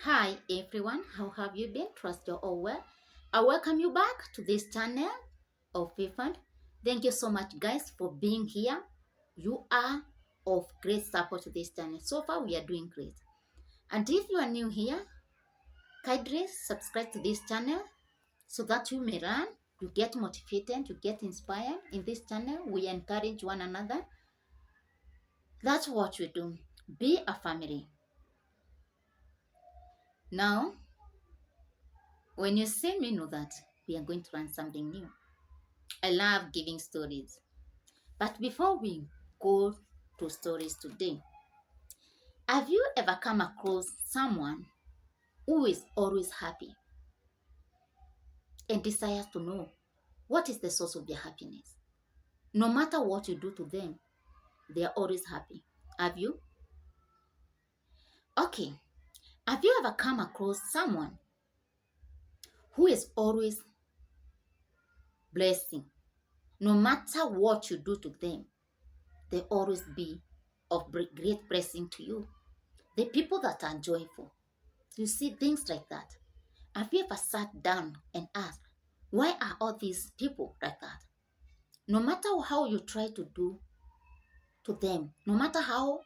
Hi everyone, how have you been? Trust you're all well. I welcome you back to this channel of Fifand. Thank you so much guys for being here. You are of great support to this channel. So far we are doing great. And if you are new here, kindly subscribe to this channel so that you may learn, you get motivated, you get inspired. In this channel, we encourage one another. That's what we do. Be a family. Now, when you see me, know that we are going to learn something new. I love giving stories. But before we go to stories today, have you ever come across someone who is always happy and desires to know what is the source of their happiness? No matter what you do to them, they are always happy. Have you? Okay. Have you ever come across someone who is always blessing? No matter what you do to them, they always be of great blessing to you. The people that are joyful. You see things like that. Have you ever sat down and asked, why are all these people like that? No matter how you try to do to them, no matter how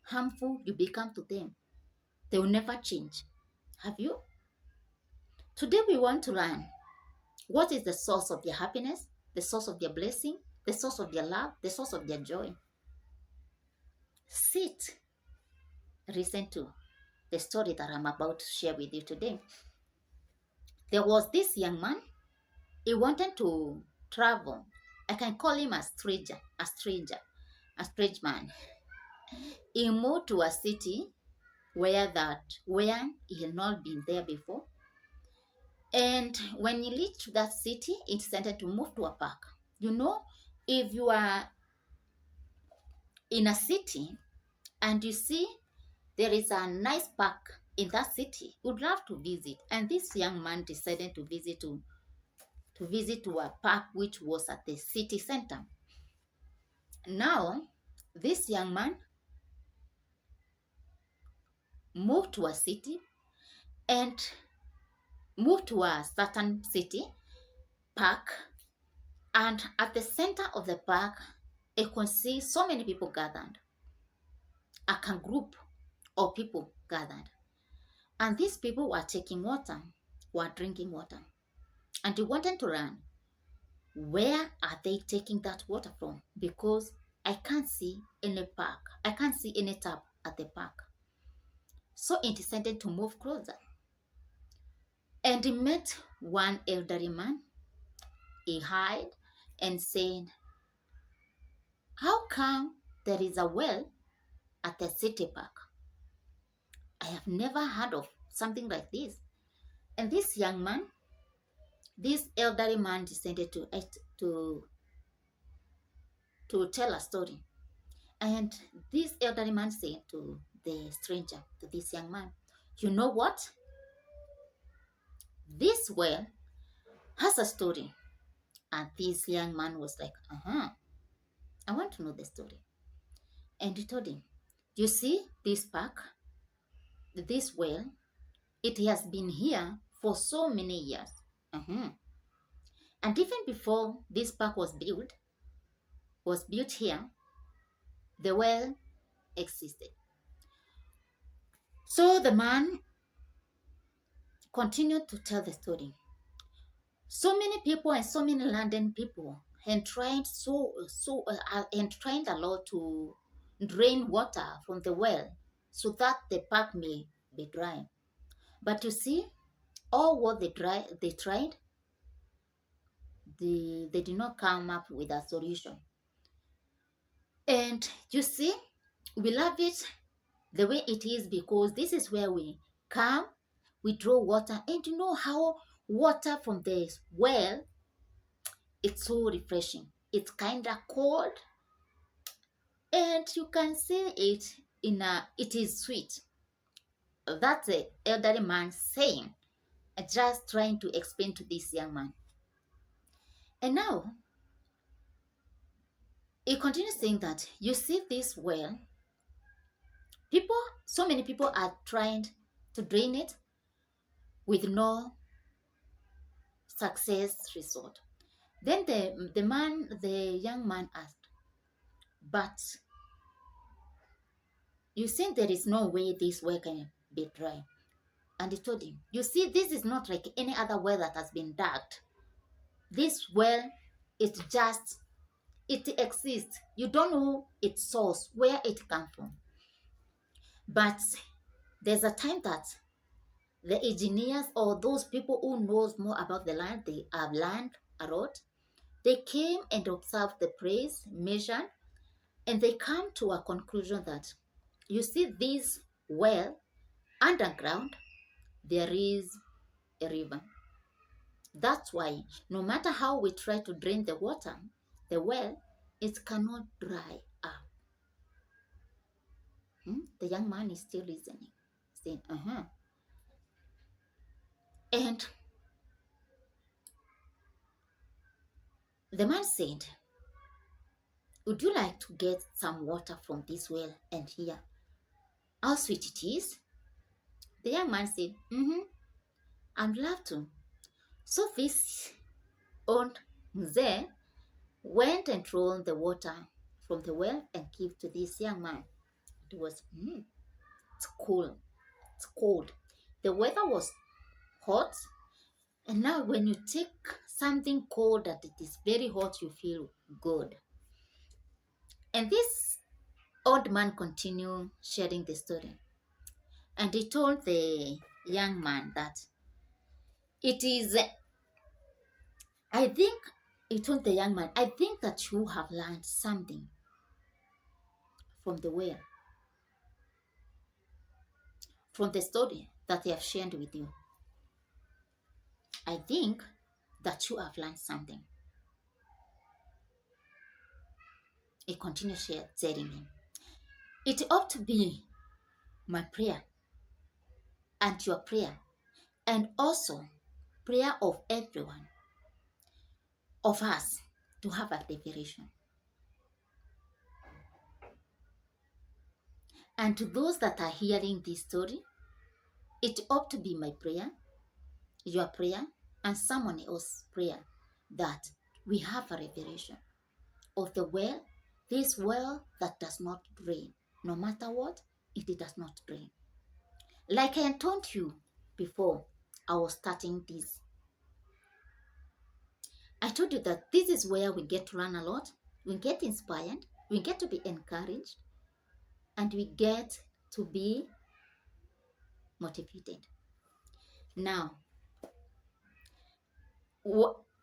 harmful you become to them, they will never change. Have you? Today we want to learn what is the source of their happiness, the source of their blessing, the source of their love, the source of their joy. Sit, listen to the story that I'm about to share with you today. There was this young man. He wanted to travel. I can call him a strange man. He moved to a city where he had not been there before. And when he reached that city, he decided to move to a park. You know, if you are in a city and you see there is a nice park in that city, you would love to visit. And this young man decided to visit to a park which was at the city center. Now, this young man moved to a city and moved to a certain city park, and at the center of the park you can see so many people gathered, a group of people gathered, and these people were taking water, were drinking water, and you wanted to learn where are they taking that water from, because I can't see any tap at the park. So he decided to move closer, and he met one elderly man. He hid and said, how come there is a well at the city park? I have never heard of something like this. And this young man, this elderly man, decided to tell a story. And this elderly man said to the stranger, to this young man, you know what? This well has a story. And this young man was like, I want to know the story. And he told him, you see this park, this well, it has been here for so many years. And even before this park was built here, the well existed. So the man continued to tell the story. So many people and so many London people and tried a lot to drain water from the well so that the park may be dry. But you see, all what they tried, they did not come up with a solution. And you see, we love it the way it is, because this is where we come, we draw water, and you know how water from the well, it's so refreshing. It's kind of cold, and you can see it is sweet. That's the elderly man saying, just trying to explain to this young man. And now, he continues saying that, you see this well, so many people are trying to drain it, with no success result. Then the young man asked, but you think there is no way this well can be dry? And he told him, you see, this is not like any other well that has been dug. This well, it exists. You don't know its source, where it comes from. But there's a time that the engineers or those people who knows more about the land, they have learned a lot. They came and observed the place, measured, and they come to a conclusion that, you see, this well, underground, there is a river. That's why no matter how we try to drain the water, the well, it cannot dry up. The young man is still listening, saying, And the man said, would you like to get some water from this well and hear how sweet it is? The young man said, I'd love to. So this old mzee went and drawn the water from the well and gave to this young man. It was, it's cool. It's cold. The weather was hot. And now when you take something cold that it is very hot, you feel good. And this old man continued sharing the story. And he told the young man that he told the young man, I think that you have learned something from the well, from the story that they have shared with you. I think that you have learned something. He continued telling him, it ought to be my prayer and your prayer, and also prayer of everyone of us to have a liberation. And to those that are hearing this story, it ought to be my prayer, your prayer, and someone else's prayer that we have a revelation of the well, this well that does not drain. No matter what, it does not drain. Like I told you before I was starting this, I told you that this is where we get to learn a lot, we get inspired, we get to be encouraged, and we get to be motivated. Now,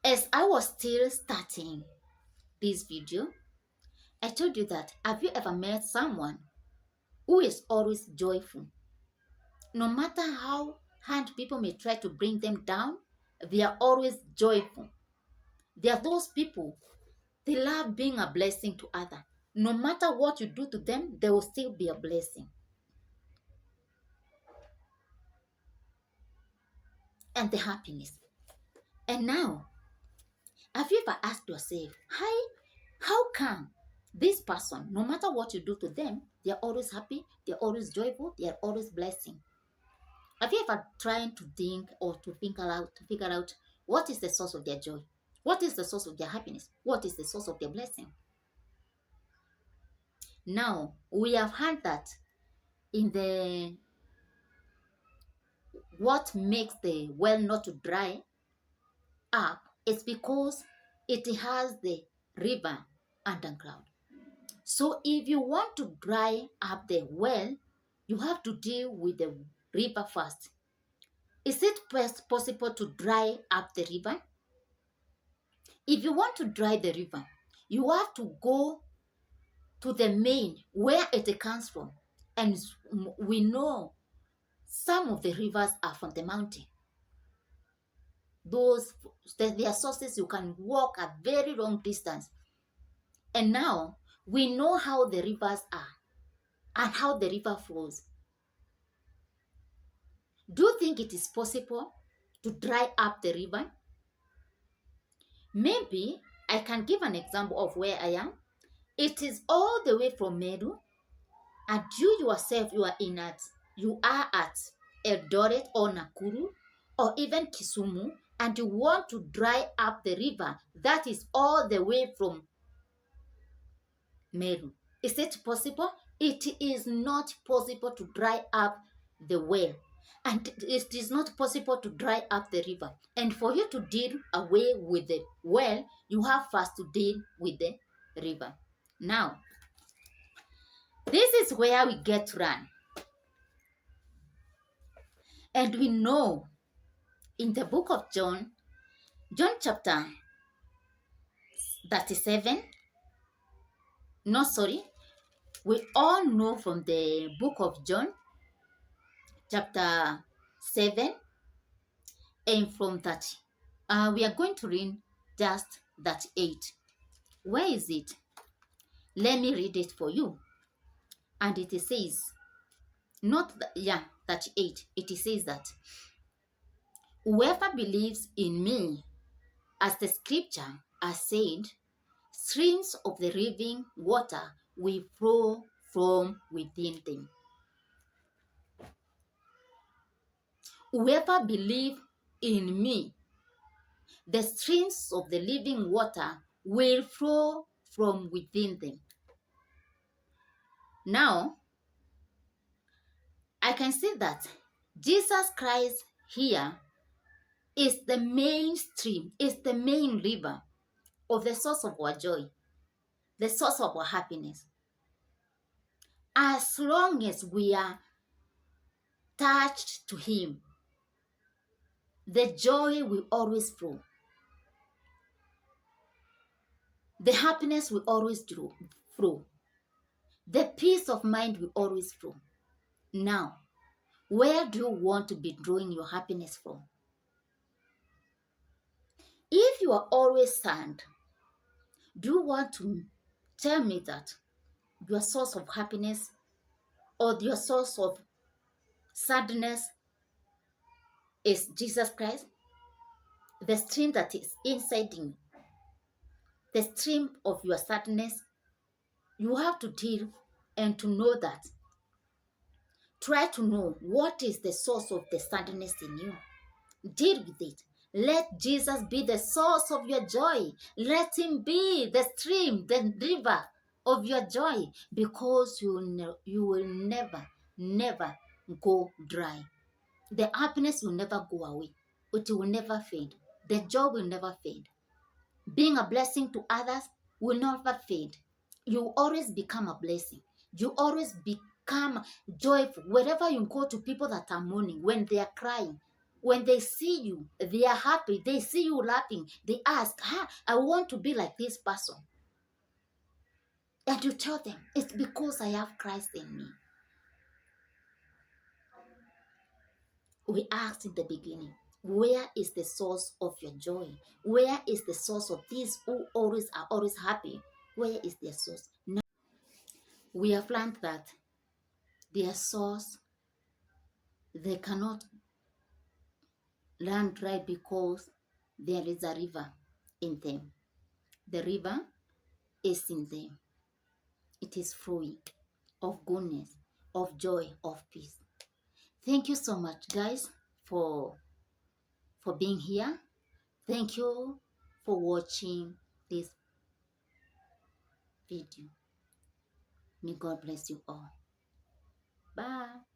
as I was still starting this video, I told you that, have you ever met someone who is always joyful? No matter how hard people may try to bring them down, they are always joyful. They are those people, they love being a blessing to others. No matter what you do to them, they will still be a blessing. And the happiness. And now, have you ever asked yourself, how come this person, no matter what you do to them, they're always happy, they're always joyful, they're always blessing? Have you ever tried to think or to figure out what is the source of their joy? What is the source of their happiness? What is the source of their blessing? Now, we have heard that in what makes the well not to dry up is because it has the river underground. So if you want to dry up the well, you have to deal with the river first. Is it possible to dry up the river? If you want to dry the river, you have to go to the main where it comes from. And we know some of the rivers are from the mountain. Their sources, you can walk a very long distance. And now we know how the rivers are and how the river flows. Do you think it is possible to dry up the river? Maybe I can give an example of where I am. It is all the way from Meru, and you yourself, you are at Eldoret or Nakuru, or even Kisumu, and you want to dry up the river that is all the way from Meru. Is it possible? It is not possible to dry up the well. And it is not possible to dry up the river. And for you to deal away with the well, you have first to deal with the river. Now, this is where we get run. And we know in the book of John chapter 37, no, sorry, we all know from the book of John chapter 7 and from that, we are going to read just that 8. Where is it? Let me read it for you. And it says, not that 8. It says that whoever believes in me, as the scripture has said, streams of the living water will flow from within them. Whoever believes in me, the streams of the living water will flow from within them. Now, I can see that Jesus Christ here is the main stream, is the main river of the source of our joy, the source of our happiness. As long as we are attached to Him, the joy will always flow. The happiness will always flow. The peace of mind will always flow. Now, where do you want to be drawing your happiness from? If you are always sad, do you want to tell me that your source of happiness or your source of sadness is Jesus Christ? The stream that is inside you, the stream of your sadness, you have to deal and to know that. Try to know what is the source of the sadness in you. Deal with it. Let Jesus be the source of your joy. Let Him be the stream, the river of your joy, because you will never go dry. The happiness will never go away. It will never fade. The joy will never fade. Being a blessing to others will never fade. You always become a blessing. You always become joyful. Wherever you go to people that are mourning, when they are crying, when they see you, they are happy. They see you laughing. They ask, I want to be like this person. And you tell them, it's because I have Christ in me. We asked in the beginning, where is the source of your joy? Where is the source of these who are always happy? Where is their source? Now, we have learned that their source, they cannot run dry because there is a river in them. The river is in them. It is flowing of goodness, of joy, of peace. Thank you so much, guys, for being here. Thank you for watching this video. May God bless you all. Bye.